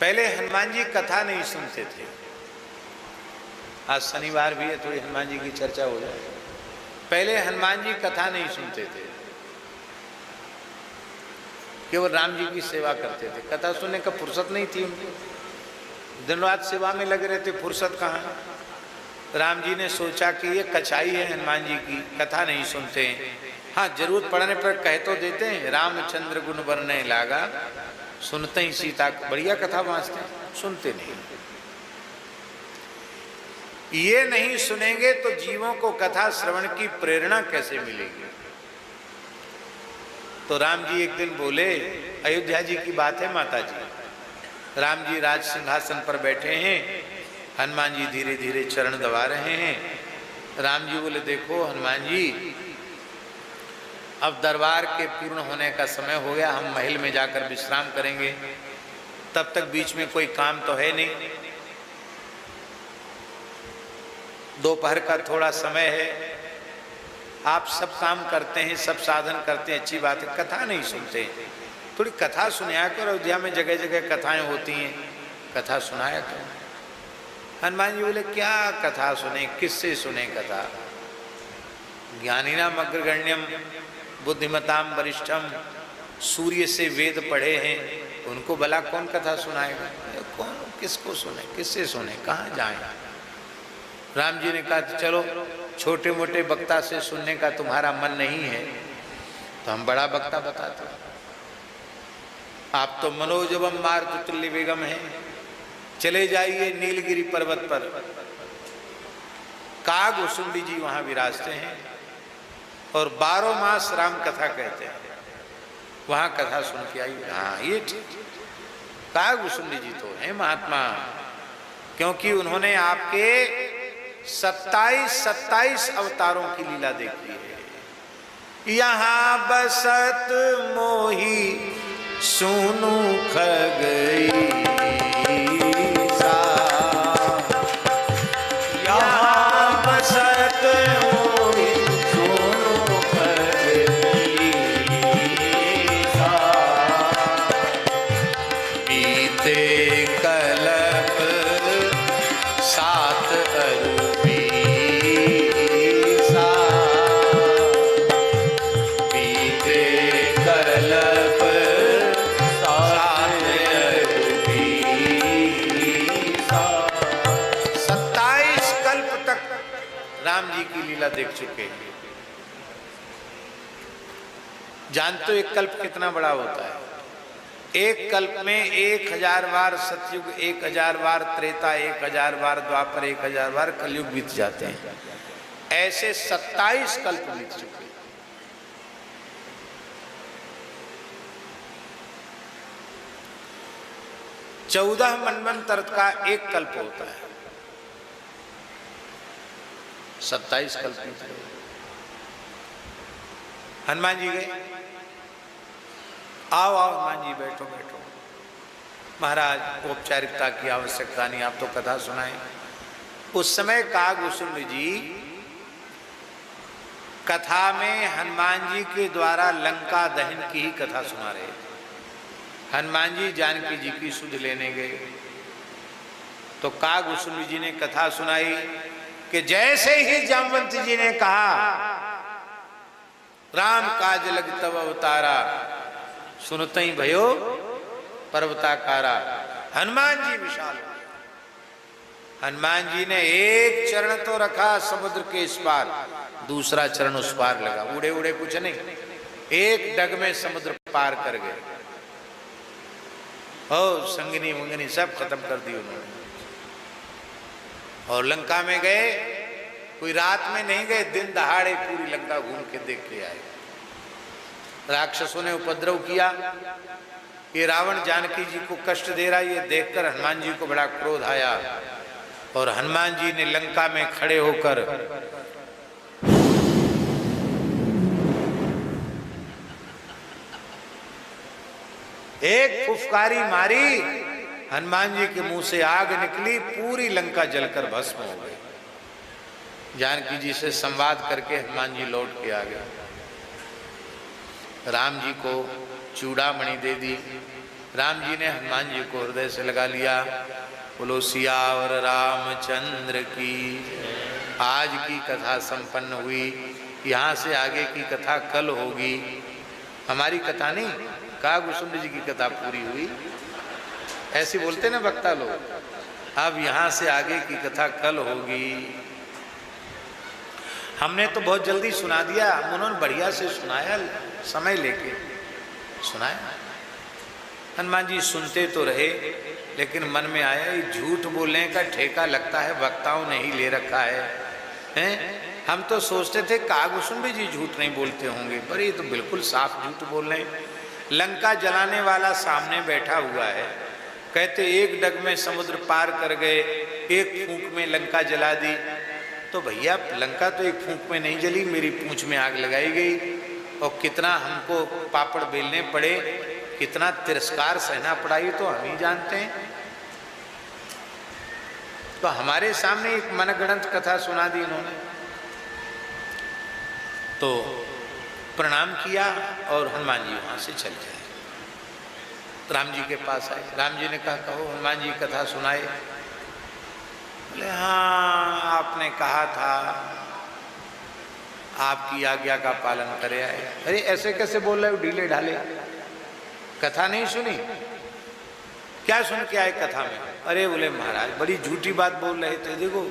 पहले हनुमान जी कथा नहीं सुनते थे। आज शनिवार भी है, थोड़ी हनुमान जी की चर्चा हो जाए। पहले हनुमान जी कथा नहीं सुनते थे, केवल राम जी की सेवा करते थे। कथा सुनने का फुर्सत नहीं थी उनको, दिन रात सेवा में लगे रहते, फुर्सत कहाँ। राम जी ने सोचा कि ये कचाई है हनुमान जी की, कथा नहीं सुनते हैं। हाँ, जरूरत पड़ने पर कह तो देते हैं, रामचंद्र गुण बरने लागा, सुनते ही सीता, बढ़िया कथा वाँचते हैं, सुनते नहीं। ये नहीं सुनेंगे तो जीवों को कथा श्रवण की प्रेरणा कैसे मिलेगी। तो राम जी एक दिन बोले, अयोध्या जी की बात है माता जी, राम जी राज सिंहासन पर बैठे हैं, हनुमान जी धीरे धीरे चरण दबा रहे हैं। राम जी बोले, देखो हनुमान जी, अब दरबार के पूर्ण होने का समय हो गया, हम महल में जाकर विश्राम करेंगे, तब तक बीच में कोई काम तो है नहीं। दोपहर का थोड़ा समय है, आप सब काम करते हैं, सब साधन करते हैं, अच्छी बात है, कथा नहीं सुनते। थोड़ी कथा सुनाया करो, अयोध्या में जगह जगह कथाएं होती हैं, कथा सुनाया करो। हनुमान जी बोले, क्या कथा सुने, किससे सुने कथा। ज्ञानिनाम अग्रगण्यम बुद्धिमताम वरिष्ठम, सूर्य से वेद पढ़े हैं, उनको भला कौन कथा सुनाएगा। कौन, किसको सुने, किससे सुने, कहाँ जाए। राम जी ने कहा, चलो छोटे मोटे वक्ता से सुनने का तुम्हारा मन नहीं है तो हम बड़ा वक्ता बताते हैं। आप तो मनोजवम मारुततुल्य वेगम है, चले जाइए नीलगिरी पर्वत पर, काग उसुंडी जी वहां विराजते हैं और 12 मास राम कथा कहते हैं, वहां कथा सुन के आई। हाँ, ये ठीक, काग उसुंडी जी तो है महात्मा, क्योंकि उन्होंने आपके 27 अवतारों की लीला देखी है। यहाँ बसत मोही सुनु खगई, देख चुके हैं। जानते हो एक कल्प कितना बड़ा होता है। एक कल्प में 1000 बार सतयुग, 1000 बार त्रेता, 1000 बार द्वापर, 1000 बार कलयुग बीत जाते हैं। ऐसे 27 कल्प बीत चुके। 14 मनवंतर का एक कल्प होता है, 27 कल्प। हनुमान जी गए, आओ आओ हनुमान जी, बैठो बैठो। महाराज, औपचारिकता की आवश्यकता नहीं, आप तो कथा सुनाएं। उस समय काग उसुंडी जी कथा में हनुमान जी के द्वारा लंका दहन की ही कथा सुना रहे थे। हनुमान जी जानकी जी की सुध लेने गए तो काग उसुंडी जी ने कथा सुनाई कि जैसे ही जामवंत जी ने कहा, राम काज लग तब अवतारा, सुनते ही भयो पर्वताकारा, हनुमान जी विशाल। हनुमान जी ने एक चरण तो रखा समुद्र के इस पार, दूसरा चरण उस पार लगा, उड़े उड़े कुछ नहीं, एक डग में समुद्र पार कर गए। ओ संगनी मंगनी सब खत्म कर दी उन्होंने। और लंका में गए, कोई रात में नहीं गए, दिन दहाड़े पूरी लंका घूम के देख के आए। राक्षसों ने उपद्रव किया, ये रावण जानकी जी को कष्ट दे रहा, ये देखकर हनुमान जी को बड़ा क्रोध आया और हनुमान जी ने लंका में खड़े होकर एक फुफकारी मारी, हनुमान जी के मुंह से आग निकली, पूरी लंका जलकर भस्म हो गई। जानकी जी से संवाद करके हनुमान जी लौट के आ गए। राम जी को चूड़ामणि दे दी, राम जी ने हनुमान जी को हृदय से लगा लिया। बोलो सियावर रामचंद्र की। आज की कथा संपन्न हुई, यहाँ से आगे की कथा कल होगी। हमारी कथा नहीं, कागभूषुंड जी की कथा पूरी हुई। ऐसे बोलते ना वक्ता लोग। अब यहाँ से आगे की कथा कल होगी। हमने तो बहुत जल्दी सुना दिया, उन्होंने बढ़िया से सुनाया, समय लेके सुनाया। हनुमान जी सुनते तो रहे, लेकिन मन में आया ये झूठ बोलने का ठेका लगता है वक्ताओं ने ही ले रखा है, हैं? हम तो सोचते थे कागभूषुंड जी झूठ नहीं बोलते होंगे, पर ये तो बिल्कुल साफ झूठ बोल रहे हैं। लंका जलाने वाला सामने बैठा हुआ है, कहते एक डग में समुद्र पार कर गए, एक फूंक में लंका जला दी। तो भैया लंका तो एक फूंक में नहीं जली, मेरी पूंछ में आग लगाई गई और कितना हमको पापड़ बेलने पड़े, कितना तिरस्कार सहना पड़ा, ये तो हम ही जानते हैं। तो हमारे सामने एक मनगढ़ंत कथा सुना दी इन्होंने। तो प्रणाम किया और हनुमान जी वहां से चल गए। राम जी के पास आए। राम जी ने कहा कहो। हनुमान जी कथा सुनाए। बोले हाँ आपने कहा था आपकी आज्ञा का पालन करे आए। अरे ऐसे कैसे बोल रहे हो ढीले ढाले, कथा नहीं सुनी? क्या सुन के आए कथा में? अरे बोले महाराज बड़ी झूठी बात बोल रहे थे। देखो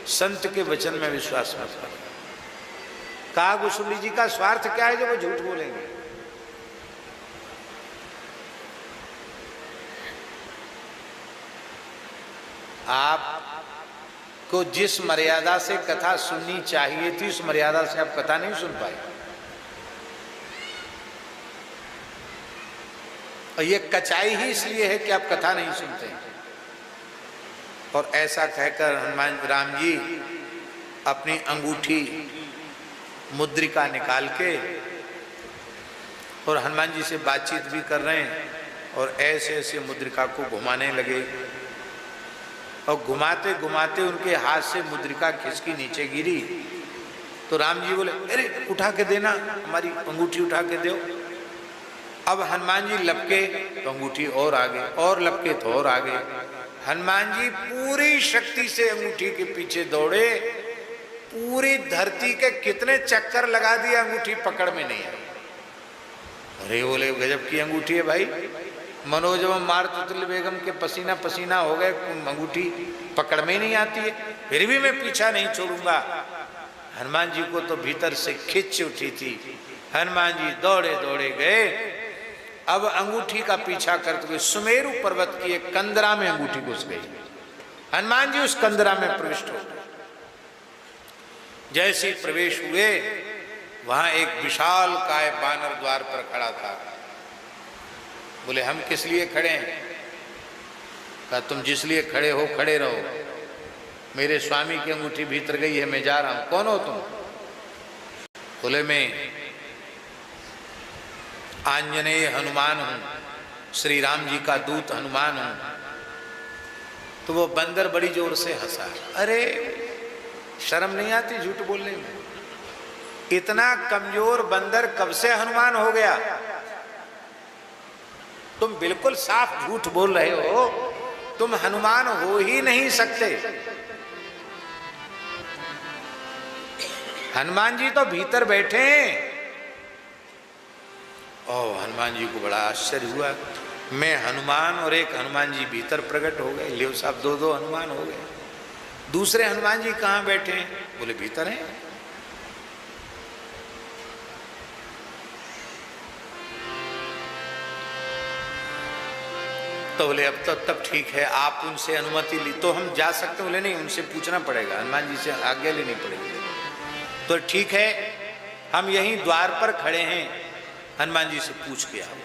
संत के वचन में विश्वास मत करो। कागभूषुंड जी का स्वार्थ क्या है जो वो झूठ बोलेंगे? आपको जिस मर्यादा से कथा सुननी चाहिए थी उस मर्यादा से आप कथा नहीं सुन पाए। और ये कचाई ही इसलिए है कि आप कथा नहीं सुनते। और ऐसा कहकर हनुमान राम जी अपनी अंगूठी मुद्रिका निकाल के और हनुमान जी से बातचीत भी कर रहे हैं और ऐसे ऐसे मुद्रिका को घुमाने लगे। और घुमाते घुमाते उनके हाथ से मुद्रिका खिसकी नीचे गिरी। तो राम जी बोले अरे उठा के देना, हमारी अंगूठी उठा के दो। अब हनुमान जी लपके तो अंगूठी और आगे, और लपके तो और आगे। हनुमान जी पूरी शक्ति से अंगूठी के पीछे दौड़े, पूरी धरती के कितने चक्कर लगा दिए, अंगूठी पकड़ में नहीं आई। अरे बोले गजब की अंगूठी है भाई, मनोजवम मारुततुल्य बेगम के पसीना पसीना हो गए, अंगूठी पकड़ में ही नहीं आती है, फिर भी मैं पीछा नहीं छोड़ूंगा। हनुमान जी को तो भीतर से खिंच उठी थी। हनुमान जी दौड़े दौड़े गए। अब अंगूठी का पीछा करते हुए सुमेरु पर्वत की एक कंदरा में अंगूठी घुस गई। हनुमान जी उस कंदरा में प्रविष्ट हो गए। जैसे ही प्रवेश हुए वहां एक विशाल काय बानर द्वार पर खड़ा था। बोले हम किस लिए खड़े हैं? कहा तुम जिस लिए खड़े हो खड़े रहो, मेरे स्वामी की अंगूठी भीतर गई है, मैं जा रहा हूं। कौन हो तुम? बोले मैं आंजनेय हनुमान हूं, श्री राम जी का दूत हनुमान हूं। तो वो बंदर बड़ी जोर से हंसा। अरे शर्म नहीं आती झूठ बोलने में? इतना कमजोर बंदर कब से हनुमान हो गया? तुम बिल्कुल साफ झूठ बोल रहे हो, तुम हनुमान हो ही नहीं सकते। हनुमान जी तो भीतर बैठे हैं। ओह हनुमान जी को बड़ा आश्चर्य हुआ, मैं हनुमान और एक हनुमान जी भीतर प्रकट हो गए। लियो साहब दो दो हनुमान हो गए। दूसरे हनुमान जी कहाँ बैठे हैं? बोले भीतर हैं। तो बोले अब तब ठीक है, आप उनसे अनुमति ली तो हम जा सकते। बोले नहीं, उनसे पूछना पड़ेगा, हनुमान जी से आज्ञा लेनी पड़ेगी। तो ठीक है, हम यहीं द्वार पर खड़े हैं, हनुमान जी से पूछ के आओ।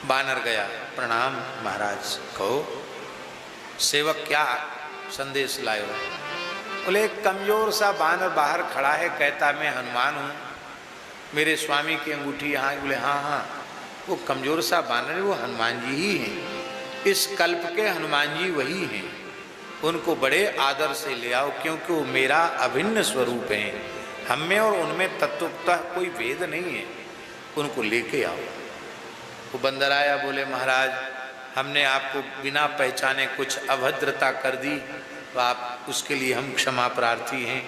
बानर गया, प्रणाम महाराज, कहो सेवक क्या संदेश लायो? बोले एक कमजोर सा बानर बाहर खड़ा है, कहता मैं हनुमान हूँ, मेरे स्वामी की अंगूठी यहाँ। बोले हाँ हाँ, वो कमजोर सा बानर है, वो हनुमान जी ही हैं, इस कल्प के हनुमान जी वही हैं। उनको बड़े आदर से ले आओ, क्योंकि वो मेरा अभिन्न स्वरूप है। हम में और उनमें तत्वतः कोई भेद नहीं है, उनको लेके आओ। वो बंदर आया, बोले महाराज हमने आपको बिना पहचाने कुछ अभद्रता कर दी, तो आप उसके लिए हम क्षमा प्रार्थी हैं।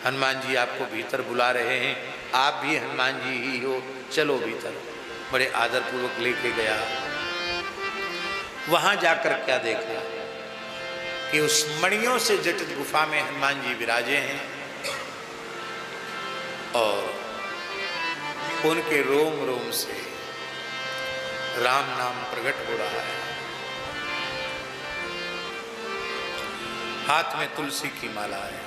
हनुमान जी आपको भीतर बुला रहे हैं, आप भी हनुमान जी ही हो, चलो भीतर। बड़े आदरपूर्वक लेके गया। वहां जाकर क्या देखा कि उस मणियों से जटित गुफा में हनुमान जी विराजे हैं और उनके रोम रोम से राम नाम प्रकट हो रहा है। हाथ में तुलसी की माला है,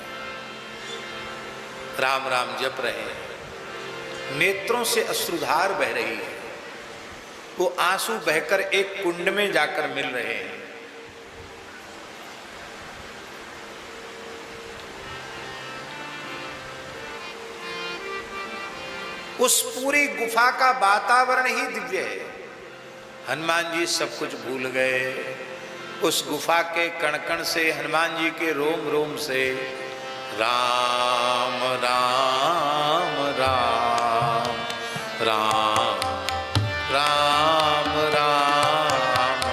राम राम जप रहे हैं। नेत्रों से अश्रुधार बह रही है, वो आंसू बहकर एक कुंड में जाकर मिल रहे हैं। उस पूरी गुफा का वातावरण ही दिव्य है। हनुमान जी सब कुछ भूल गए। उस गुफा के कण कण से, हनुमान जी के रोम रोम से राम राम राम राम राम राम राम राम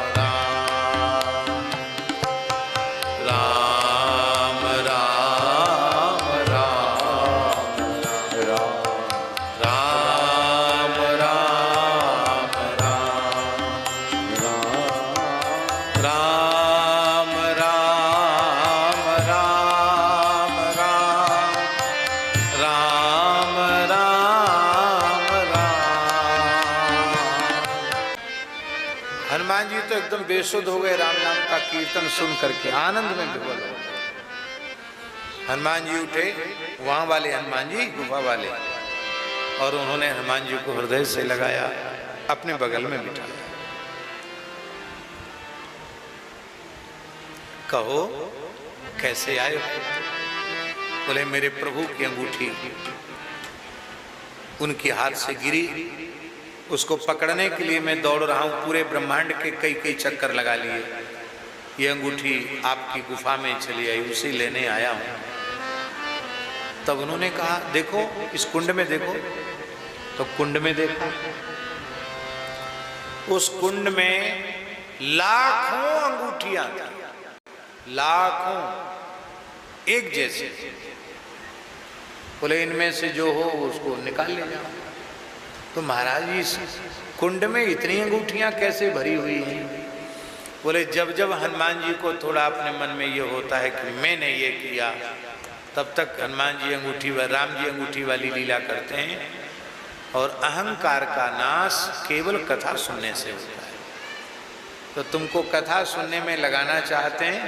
राम राम राम राम राम राम राम राम राम राम। हनुमान जी तो एकदम बेसुध हो गए राम नाम का कीर्तन सुन करके, आनंद में डूबे। हनुमान जी उठे, वहां वाले हनुमान जी गुफा वाले, और उन्होंने हनुमान जी को हृदय से लगाया, अपने बगल में बिठाया। कहो कैसे आए? बोले मेरे प्रभु की अंगूठी उनके हाथ से गिरी, उसको पकड़ने के लिए मैं दौड़ रहा हूं। पूरे ब्रह्मांड के कई कई चक्कर लगा लिए। ये अंगूठी आपकी गुफा में चली आई, उसी लेने आया हूं। तब उन्होंने कहा देखो इस कुंड में देखो। तो कुंड में देखो, उस कुंड में लाखों अंगूठियां थी, लाखों एक जैसे। बोले इनमें से जो हो उसको निकाल ले जाओ। तो महाराज इस कुंड में इतनी अंगूठियां कैसे भरी हुई हैं? बोले जब जब हनुमान जी को थोड़ा अपने मन में ये होता है कि मैंने ये किया, तब तक हनुमान जी अंगूठी व राम जी अंगूठी वाली लीला करते हैं। और अहंकार का नाश केवल कथा सुनने से होता है। तो तुमको कथा सुनने में लगाना चाहते हैं,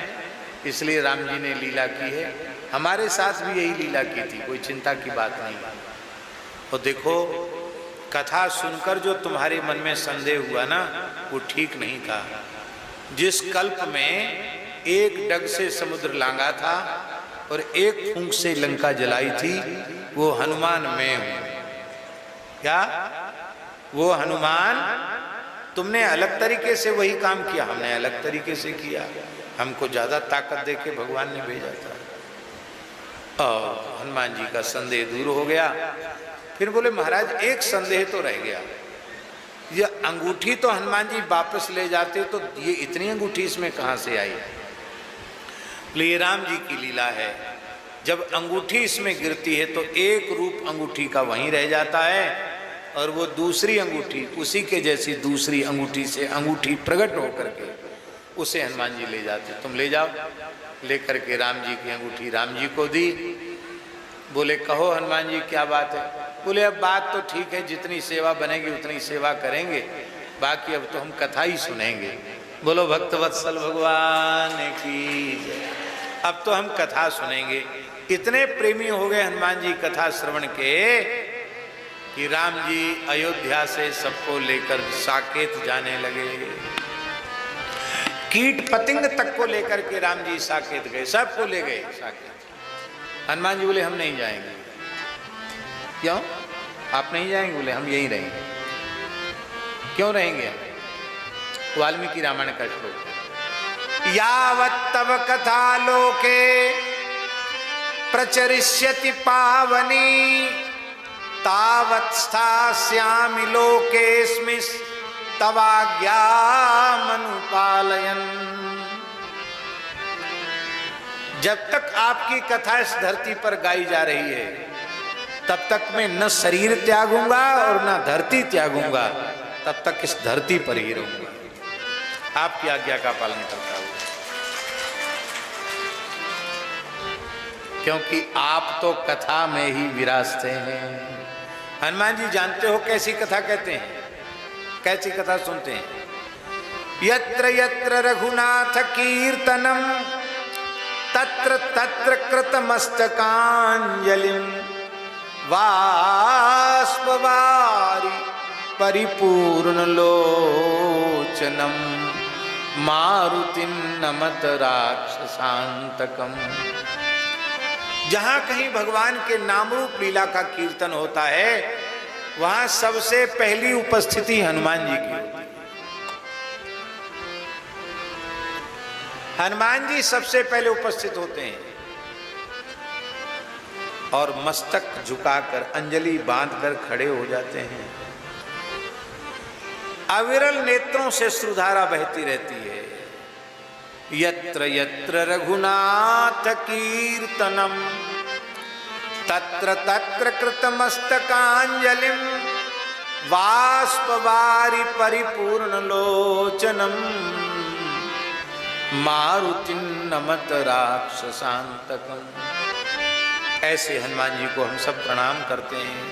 इसलिए राम जी ने लीला की है। हमारे साथ भी यही लीला की थी, कोई चिंता की बात नहीं। और देखो कथा सुनकर जो तुम्हारे मन में संदेह हुआ ना, वो ठीक नहीं था। जिस कल्प में एक डग से समुद्र लांगा था और एक फूंक से लंका जलाई थी, वो हनुमान मैं हूं। क्या वो हनुमान? तुमने अलग तरीके से वही काम किया, हमने अलग तरीके से किया। हमको ज्यादा ताकत देके भगवान ने भेजा था। और हनुमान जी का संदेह दूर हो गया। फिर बोले महाराज एक संदेह तो रह गया, ये अंगूठी तो हनुमान जी वापस ले जाते, तो ये इतनी अंगूठी इसमें कहां से आई? ये राम जी की लीला है। जब अंगूठी इसमें गिरती है तो एक रूप अंगूठी का वहीं रह जाता है, और वो दूसरी अंगूठी उसी के जैसी दूसरी अंगूठी से अंगूठी प्रकट होकर के उसे हनुमान जी ले जाते। तुम ले जाओ। लेकर के राम जी की अंगूठी राम जी को दी। बोले कहो हनुमान जी क्या बात है? बोले अब बात तो ठीक है, जितनी सेवा बनेगी उतनी सेवा करेंगे, बाकी अब तो हम कथा ही सुनेंगे। बोलो भक्तवत्सल भगवान की जय। अब तो हम कथा सुनेंगे। इतने प्रेमी हो गए हनुमान जी कथा श्रवण के कि राम जी अयोध्या से सबको लेकर साकेत जाने लगे। कीट पतंग तक को लेकर के राम जी साकेत गए, सबको ले गए साकेत। हनुमान जी बोले हम नहीं जाएंगे। क्यों आप नहीं जाएंगे? बोले हम यहीं रहेंगे। क्यों रहेंगे? वाल्मीकि रामायण का श्लोक, यावत् तव कथा लोके प्रचरिष्यति पावनी तावत् स्थास्यामि लोकेस्मिन् तवाज्ञामनुपालयन्। जब तक आपकी कथा इस धरती पर गाई जा रही है तब तक मैं न शरीर त्यागूंगा और न धरती त्यागूंगा, तब तक इस धरती पर ही रहूंगा, आपकी आज्ञा का पालन करता हूं। क्योंकि आप तो कथा में ही विराजते हैं। हनुमान जी जानते हो कैसी कथा कहते हैं, कैसी कथा सुनते हैं? यत्र यत्र रघुनाथ कीर्तनम तत्र तत्र कृतमस्तकांजलिं बाष्पवारि परिपूर्ण लोचनम मारुतिं नमत राक्षसांतकम। जहां कहीं भगवान के नाम रूप लीला का कीर्तन होता है वहां सबसे पहली उपस्थिति हनुमान जी की होती है। हनुमान जी सबसे पहले उपस्थित होते हैं और मस्तक झुकाकर अंजलि बांधकर खड़े हो जाते हैं। अविरल नेत्रों से श्रुधारा बहती रहती है। यत्र यत्र रघुनाथ कीर्तनम तत्र तत्र कृतमस्तकांजलिं बाष्पवारि परिपूर्ण लोचनम मारुतिं नमत राक्षसांतकम। ऐसे हनुमान जी को हम सब प्रणाम करते हैं।